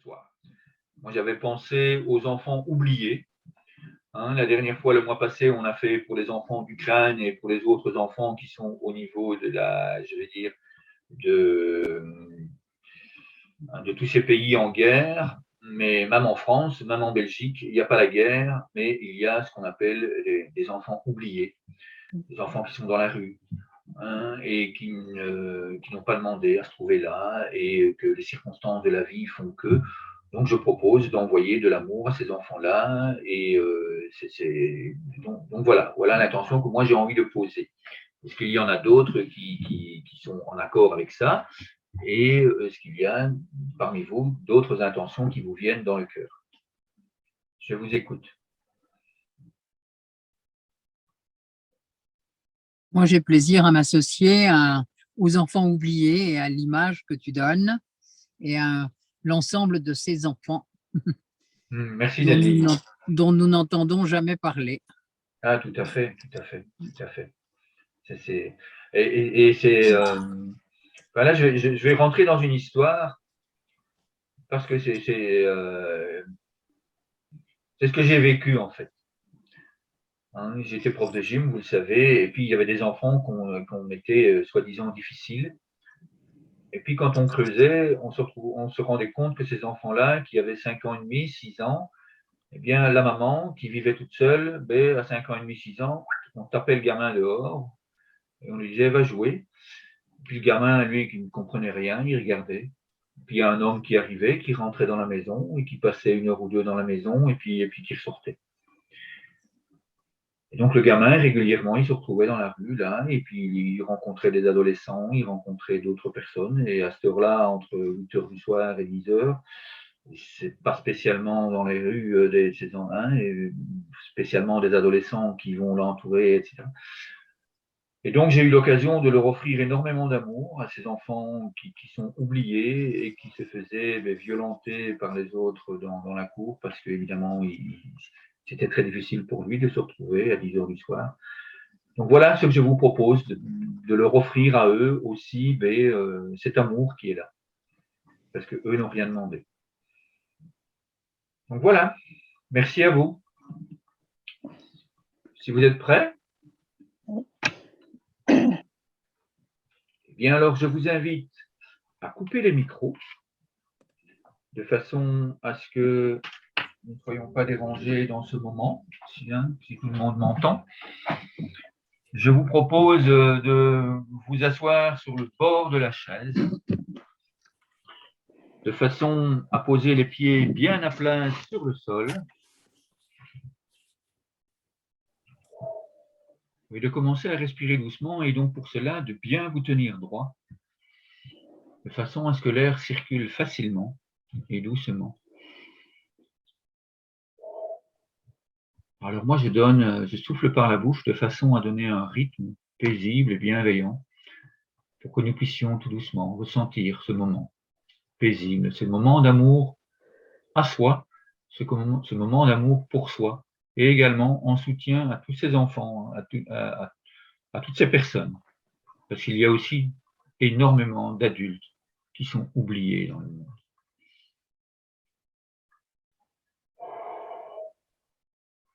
soir. Moi, j'avais pensé aux enfants oubliés. Hein, la dernière fois, le mois passé, on a fait pour les enfants d'Ukraine et pour les autres enfants qui sont au niveau de la, je vais dire, de, de tous ces pays en guerre. Mais même en France, même en Belgique, il n'y a pas la guerre, mais il y a ce qu'on appelle des enfants oubliés, des enfants qui sont dans la rue, hein, et qui n'ont pas demandé à se trouver là, et que les circonstances de la vie font que. Donc, je propose d'envoyer de l'amour à ces enfants-là, et donc voilà l'intention que moi j'ai envie de poser. Est-ce qu'il y en a d'autres qui sont en accord avec ça, et est-ce qu'il y a parmi vous d'autres intentions qui vous viennent dans le cœur? Je vous écoute. Moi, j'ai plaisir à m'associer aux enfants oubliés et à l'image que tu donnes et à l'ensemble de ces enfants Merci Nelly. dont nous n'entendons jamais parler. Ah, tout à fait, tout à fait, tout à fait. Et c'est voilà, je vais rentrer dans une histoire parce que c'est ce que j'ai vécu en fait. Hein, j'étais prof de gym, vous le savez, et puis il y avait des enfants qu'on mettait soi-disant difficiles. Et puis quand on creusait, on se rendait compte que ces enfants-là, qui avaient 5 ans et demi, 6 ans, eh bien la maman qui vivait toute seule, ben, à 5 ans et demi, 6 ans, on tapait le gamin dehors et on lui disait va jouer. Puis le gamin, lui, qui ne comprenait rien, il regardait. Puis il y a un homme qui arrivait, qui rentrait dans la maison et qui passait 1 heure ou 2 dans la maison et puis qui ressortait. Et donc le gamin, régulièrement, il se retrouvait dans la rue, là, et puis il rencontrait des adolescents, il rencontrait d'autres personnes, et à cette heure-là, entre 8 heures du soir et 10 heures, c'est pas spécialement dans les rues des saisons 1, et spécialement des adolescents qui vont l'entourer, etc. Et donc, j'ai eu l'occasion de leur offrir énormément d'amour à ces enfants qui sont oubliés et qui se faisaient violenter par les autres dans la cour parce qu'évidemment, c'était très difficile pour lui de se retrouver à 10 heures du soir. Donc, voilà ce que je vous propose, de leur offrir à eux aussi cet amour qui est là, parce qu'eux n'ont rien demandé. Donc, voilà. Merci à vous. Si vous êtes prêts, eh bien alors je vous invite à couper les micros de façon à ce que nous ne soyons pas dérangés dans ce moment, si tout le monde m'entend. Je vous propose de vous asseoir sur le bord de la chaise, de façon à poser les pieds bien à plat sur le sol, et de commencer à respirer doucement, et donc pour cela, de bien vous tenir droit, de façon à ce que l'air circule facilement et doucement. Alors moi, je souffle par la bouche de façon à donner un rythme paisible et bienveillant pour que nous puissions tout doucement ressentir ce moment paisible, ce moment d'amour à soi, ce moment d'amour pour soi, et également en soutien à tous ces enfants, à toutes ces personnes, parce qu'il y a aussi énormément d'adultes qui sont oubliés dans le monde.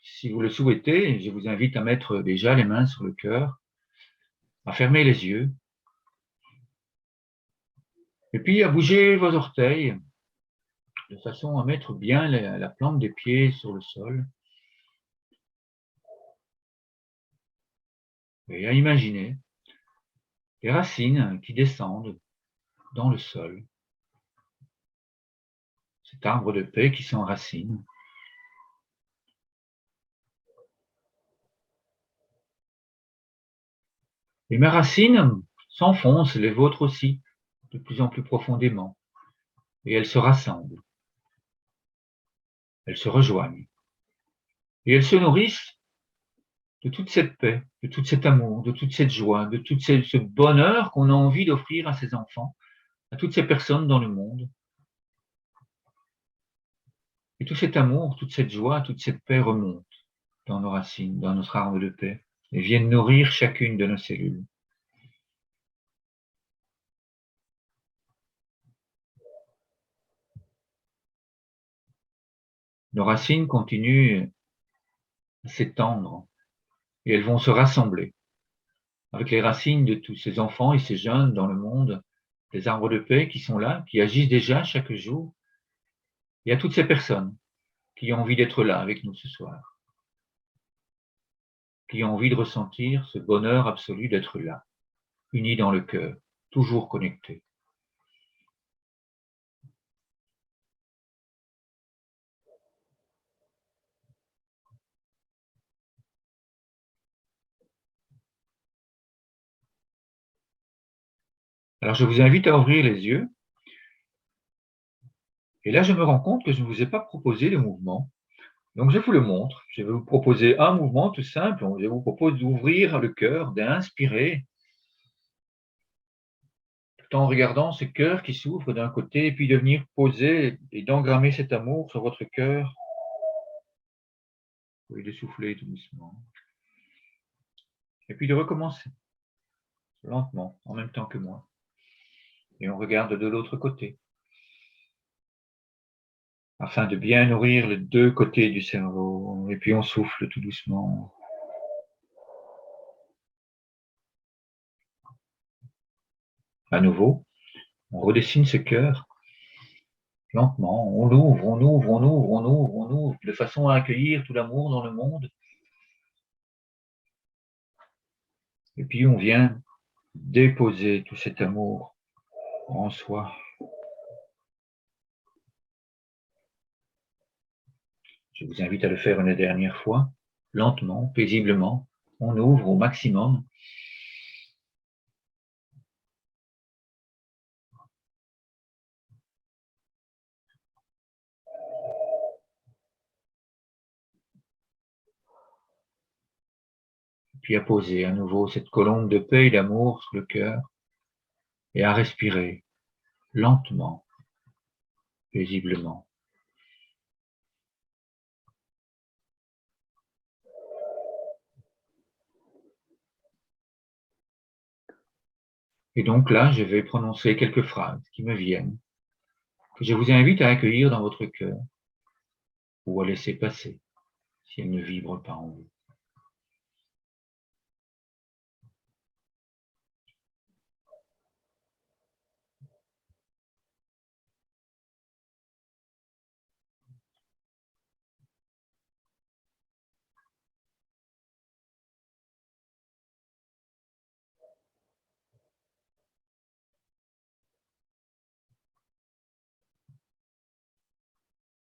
Si vous le souhaitez, je vous invite à mettre déjà les mains sur le cœur, à fermer les yeux, et puis à bouger vos orteils, de façon à mettre bien la plante des pieds sur le sol, et à imaginer les racines qui descendent dans le sol, cet arbre de paix qui s'enracine. Et mes racines s'enfoncent, les vôtres aussi, de plus en plus profondément, et elles se rassemblent, elles se rejoignent, et elles se nourrissent de toute cette paix, de tout cet amour, de toute cette joie, de tout ce bonheur qu'on a envie d'offrir à ces enfants, à toutes ces personnes dans le monde. Et tout cet amour, toute cette joie, toute cette paix remontent dans nos racines, dans notre arbre de paix, et viennent nourrir chacune de nos cellules. nos racines continuent à s'étendre et elles vont se rassembler avec les racines de tous ces enfants et ces jeunes dans le monde, des arbres de paix qui sont là, qui agissent déjà chaque jour. Il y a toutes ces personnes qui ont envie d'être là avec nous ce soir, qui ont envie de ressentir ce bonheur absolu d'être là, unis dans le cœur, toujours connectés. Alors je vous invite à ouvrir les yeux. Et là, je me rends compte que je ne vous ai pas proposé de mouvement. Donc, je vous le montre. Je vais vous proposer un mouvement tout simple. Je vous propose d'ouvrir le cœur, d'inspirer, tout en regardant ce cœur qui s'ouvre d'un côté, et puis de venir poser et d'engrammer cet amour sur votre cœur. Vous pouvez le souffler tout doucement. Et puis de recommencer, lentement, en même temps que moi. Et on regarde de l'autre côté, afin de bien nourrir les deux côtés du cerveau. Et puis on souffle tout doucement. À nouveau, on redessine ce cœur lentement. On l'ouvre, on ouvre, on ouvre, on ouvre, on ouvre, de façon à accueillir tout l'amour dans le monde. Et puis on vient déposer tout cet amour en soi. Je vous invite à le faire une dernière fois, lentement, paisiblement. On ouvre au maximum. Puis à poser à nouveau cette colombe de paix et d'amour sur le cœur et à respirer lentement, paisiblement. Et donc là, je vais prononcer quelques phrases qui me viennent, que je vous invite à accueillir dans votre cœur ou à laisser passer si elles ne vibrent pas en vous.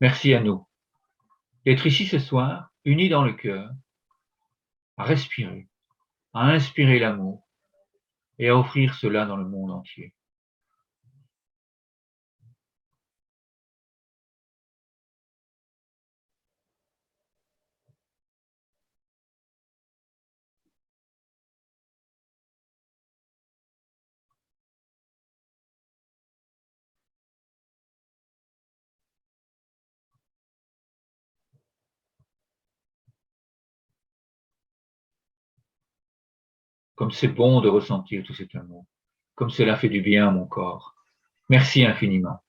Merci à nous d'être ici ce soir, unis dans le cœur, à respirer, à inspirer l'amour et à offrir cela dans le monde entier. Comme c'est bon de ressentir tout cet amour, comme cela fait du bien à mon corps. Merci infiniment.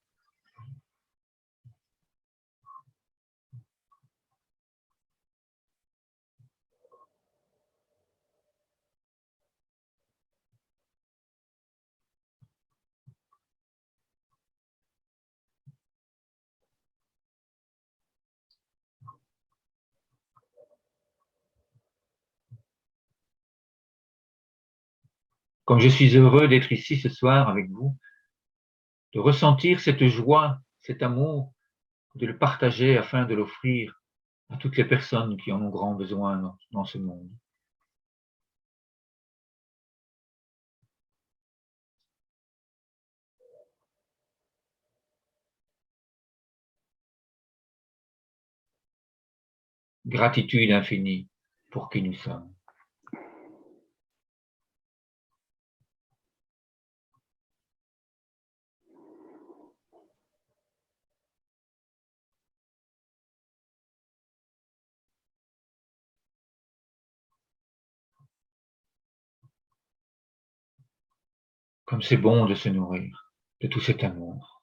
Comme je suis heureux d'être ici ce soir avec vous, de ressentir cette joie, cet amour, de le partager afin de l'offrir à toutes les personnes qui en ont grand besoin dans ce monde. Gratitude infinie pour qui nous sommes. Comme c'est bon de se nourrir de tout cet amour.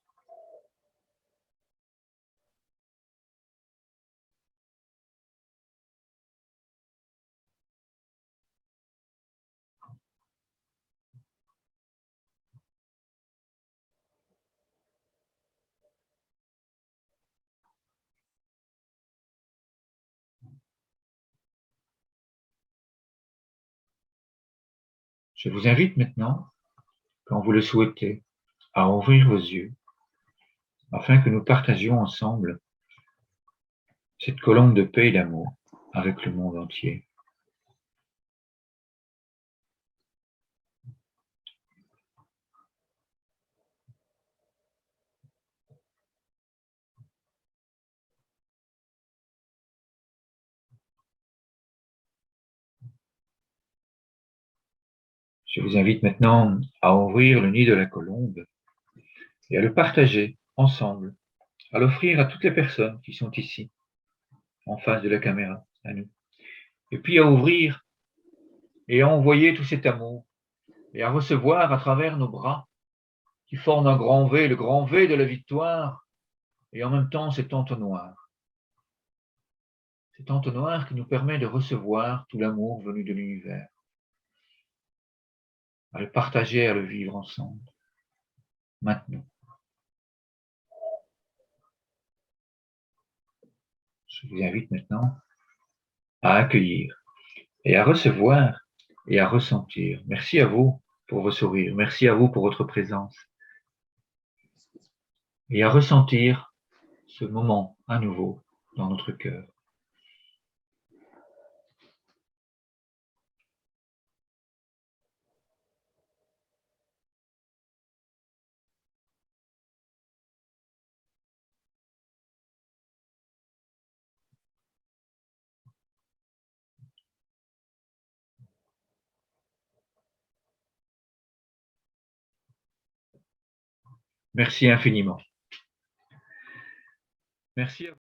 Je vous invite maintenant, quand vous le souhaitez, à ouvrir vos yeux afin que nous partagions ensemble cette colombe de paix et d'amour avec le monde entier. Je vous invite maintenant à ouvrir le nid de la colombe et à le partager ensemble, à l'offrir à toutes les personnes qui sont ici, en face de la caméra, à nous. Et puis à ouvrir et à envoyer tout cet amour et à recevoir à travers nos bras qui forment un grand V, le grand V de la victoire, et en même temps cet entonnoir. Cet entonnoir qui nous permet de recevoir tout l'amour venu de l'univers, à le partager, à le vivre ensemble, maintenant. Je vous invite maintenant à accueillir et à recevoir et à ressentir. Merci à vous pour vos sourires, merci à vous pour votre présence et à ressentir ce moment à nouveau dans notre cœur. Merci infiniment. Merci à vous.